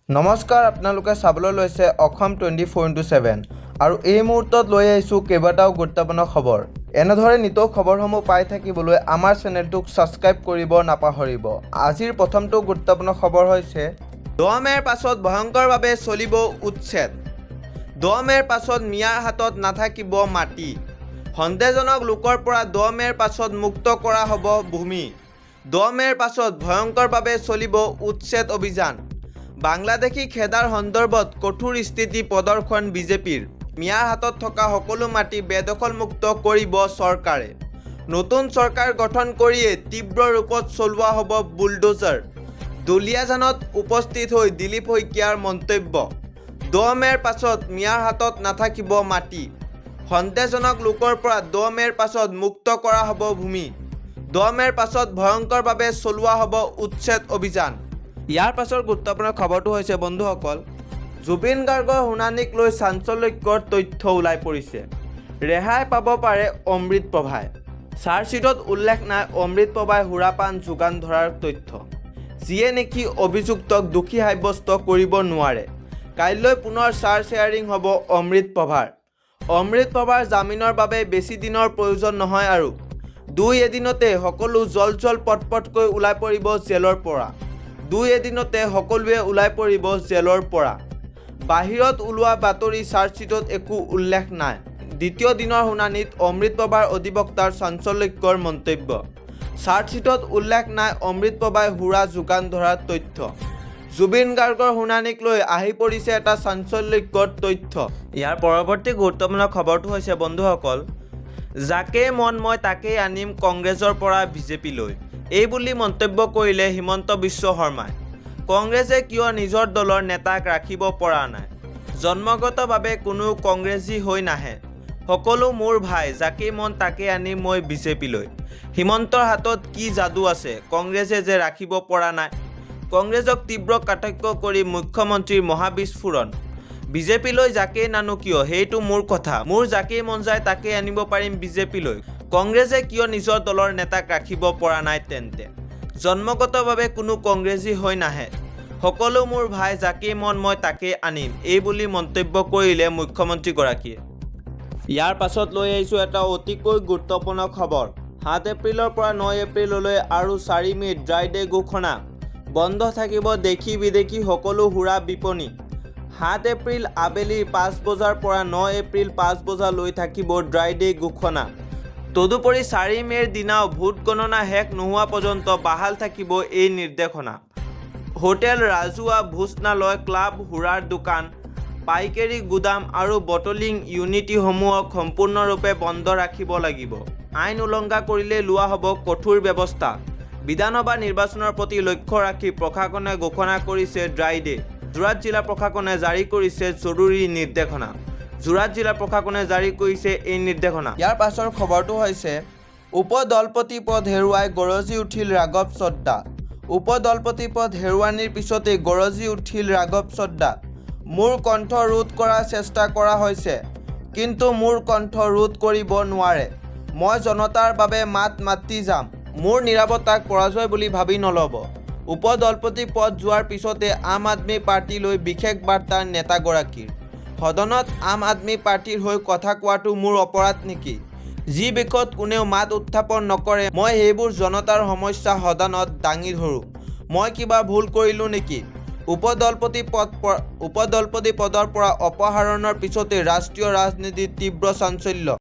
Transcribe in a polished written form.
নমস্কাৰ, আপোনালোকে চাবলৈ লৈছে অসম 24x7 আৰু এই মুহূৰ্তত লৈ আহিছোঁ কেইবাটাও গুৰুত্বপূৰ্ণ খবৰ। এনেদৰে নিতৌ খবৰসমূহ পাই থাকিবলৈ আমাৰ চেনেলটোক ছাবস্ক্ৰাইব কৰিব নাপাহৰিব। আজিৰ প্ৰথমটো গুৰুত্বপূৰ্ণ খবৰ হৈছে 10 মে'ৰ পাছত ভয়ংকৰভাৱে চলিব উচ্ছেদ। 10 মে'ৰ পাছত মিয়াৰ হাতত নাথাকিব মাটি। সন্দেহজনক লোকৰ পৰা 10 মে'ৰ পাছত মুক্ত কৰা হ'ব ভূমি। 10 মে'ৰ পাছত ভয়ংকৰভাৱে চলিব উচ্ছেদ অভিযান। বাংলাদেশী খেদাৰ সন্দৰ্ভত কঠোৰ স্থিতি প্ৰদৰ্শন বিজেপিৰ। মিয়াৰ হাতত থকা সকলো মাটি বেদখলমুক্ত কৰিব চৰকাৰে। নতুন চৰকাৰ গঠন কৰিয়েই তীব্ৰ ৰূপত চলোৱা হ'ব বুলডোজাৰ। দুলিয়াজানত উপস্থিত হৈ দিলীপ শইকীয়াৰ মন্তব্য। 10 মে'ৰ পাছত মিয়াৰ হাতত নাথাকিব মাটি। সন্দেহজনক লোকৰ পৰা 10 মে'ৰ পাছত মুক্ত কৰা হ'ব ভূমি। 10 মে'ৰ পাছত ভয়ংকৰভাৱে চলোৱা হ'ব উচ্ছেদ অভিযান। ইয়াৰ পাছৰ গুৰুত্বপূৰ্ণ খবৰটো হৈছে বন্ধুসকল, জুবিন গাৰ্গৰ শুনানিক লৈ চাঞ্চল্যকৰ তথ্য ওলাই পৰিছে। ৰেহাই পাব পাৰে অমৃত প্ৰভাই। চাৰ্জশ্বিটত উল্লেখ নাই অমৃত প্ৰভাই সুৰাপান যোগান ধৰাৰ তথ্য, যিয়ে নেকি অভিযুক্তক দোষী সাব্যস্ত কৰিব নোৱাৰে। কাইলৈ পুনৰ চাৰ্জ হেয়াৰিং হ'ব অমৃত প্ৰভাৰ। অমৃত প্ৰভাৰ জামিনৰ বাবে বেছি দিনৰ প্ৰয়োজন নহয় আৰু 2 এদিনতে সকলো জল পটপটকৈ ওলাই পৰিব জেলৰ পৰা। 2 এদিনতে সকলোৱে ওলাই পৰিব জেলৰ পৰা। বাহিৰত ওলোৱা বাতৰি চাৰ্জশ্বিটত একো উল্লেখ নাই। দ্বিতীয় দিনৰ শুনানিত অমৃত প্ৰভাৰ অধিবক্তাৰ চাঞ্চল্যকৰ মন্তব্য। চাৰ্জশ্বিটত উল্লেখ নাই অমৃত প্ৰভাই সুৰা যোগান ধৰাৰ তথ্য। জুবিন গাৰ্গৰ শুনানিক লৈ আহি পৰিছে এটা চাঞ্চল্যকৰ তথ্য। ইয়াৰ পৰৱৰ্তী গুৰুত্বপূৰ্ণ খবৰটো হৈছে বন্ধুসকল, যাকেই মন মই তাকেই আনিম কংগ্ৰেছৰ পৰা বিজেপিলৈ। এই বুলি মন্তব্য কৰিলে হিমন্ত বিশ্ব শৰ্মাই। কংগ্ৰেছে কিয় নিজৰ দলৰ নেতাক ৰাখিব পৰা নাই? জন্মগতভাৱে কোনো কংগ্ৰেছী হৈ নাহে। সকলো মোৰ ভাই, যাকেই মন তাকেই আনিম মই বিজেপিলৈ। হিমন্তৰ হাতত কি যাদু আছে কংগ্ৰেছে যে ৰাখিব পৰা নাই? কংগ্ৰেছক তীব্ৰ কটাক্ষ কৰি মুখ্যমন্ত্ৰীৰ মহাবিস্ফোৰণ। বিজেপিলৈ যাকেই নানো কিয় সেইটো মোৰ কথা, মোৰ যাকেই মন যায় তাকেই আনিব পাৰিম বিজেপিলৈ। কংগ্ৰেছে কিয় নিজৰ দলৰ নেতাক ৰাখিব পৰা নাই তেন্তে? জন্মগতভাৱে কোনো কংগ্ৰেছী হৈ নাহে। সকলো মোৰ ভাই, যাকেই মন মই তাকেই আনিম, এই বুলি মন্তব্য কৰিলে মুখ্যমন্ত্ৰীগৰাকীয়ে। ইয়াৰ পাছত লৈ আহিছোঁ এটা অতিকৈ গুৰুত্বপূৰ্ণ খবৰ। 7 এপ্ৰিলৰ পৰা 9 এপ্ৰিললৈ আৰু 4 মে'ত ড্ৰাই ডে ঘোষণা। বন্ধ থাকিব দেশী বিদেশী সকলো সুৰা বিপণী। 7 এপ্ৰিল আবেলি 5 বজাৰ পৰা 9 এপ্ৰিল 5 বজালৈ থাকিব ড্ৰাই ডে ঘোষণা। তদুপৰি 4 মে'ৰ দিনাও ভোট গণনা শেষ নোহোৱা পৰ্যন্ত বাহাল থাকিব এই নিৰ্দেশনা। হোটেল, ৰাজহুৱা ভোজনালয়, ক্লাব, সুৰাৰ দোকান, পাইকাৰী গুদাম আৰু বটলিং ইউনিটসমূহক সম্পূৰ্ণৰূপে বন্ধ ৰাখিব লাগিব। আইন উলংঘা কৰিলে লোৱা হ'ব কঠোৰ ব্যৱস্থা। বিধানসভা নিৰ্বাচনৰ প্ৰতি লক্ষ্য ৰাখি প্ৰশাসনে ঘোষণা কৰিছে ড্ৰাই ডে। যোৰহাট জিলা প্ৰশাসনে জাৰি কৰিছে জৰুৰী নিৰ্দেশনা। যোৰহাট জিলা প্ৰশাসনে জাৰি কৰিছে এই নিৰ্দেশনা। ইয়াৰ পাছৰ খবৰটো হৈছে উপ-দলপতি পদ হেৰুৱাই গৰজি উঠিল ৰাঘৱ চদ্দা। উপ-দলপতি পদ হেৰুৱানিৰ পিছতেই গৰজি উঠিল ৰাঘৱ চদ্দা। মোৰ কণ্ঠ ৰোধ কৰাৰ চেষ্টা কৰা হৈছে, কিন্তু মোৰ কণ্ঠ ৰোধ কৰিব নোৱাৰে। মই জনতাৰ বাবে মাত মাতি যাম। মোৰ নিৰাপত্তাক পৰাজয় বুলি ভাবি নল'ব। উপ-দলপতি পদ যোৱাৰ পিছতে আম আদমি পাৰ্টীলৈ বিশেষ বাৰ্তা নেতাগৰাকীৰ। সদনত আম আদমি পাৰ্টীৰ হৈ কথা কোৱাটো মোৰ অপৰাধ নেকি? যি বিষয়ত কোনেও মাত উত্থাপন নকৰে মই সেইবোৰ জনতাৰ সমস্যা সদনত দাঙি ধৰোঁ। মই কিবা ভুল কৰিলোঁ নেকি? উপ-দলপতি পদৰ পৰা অপসাৰণৰ পিছতে ৰাষ্ট্ৰীয় ৰাজনীতিত তীব্ৰ চাঞ্চল্য।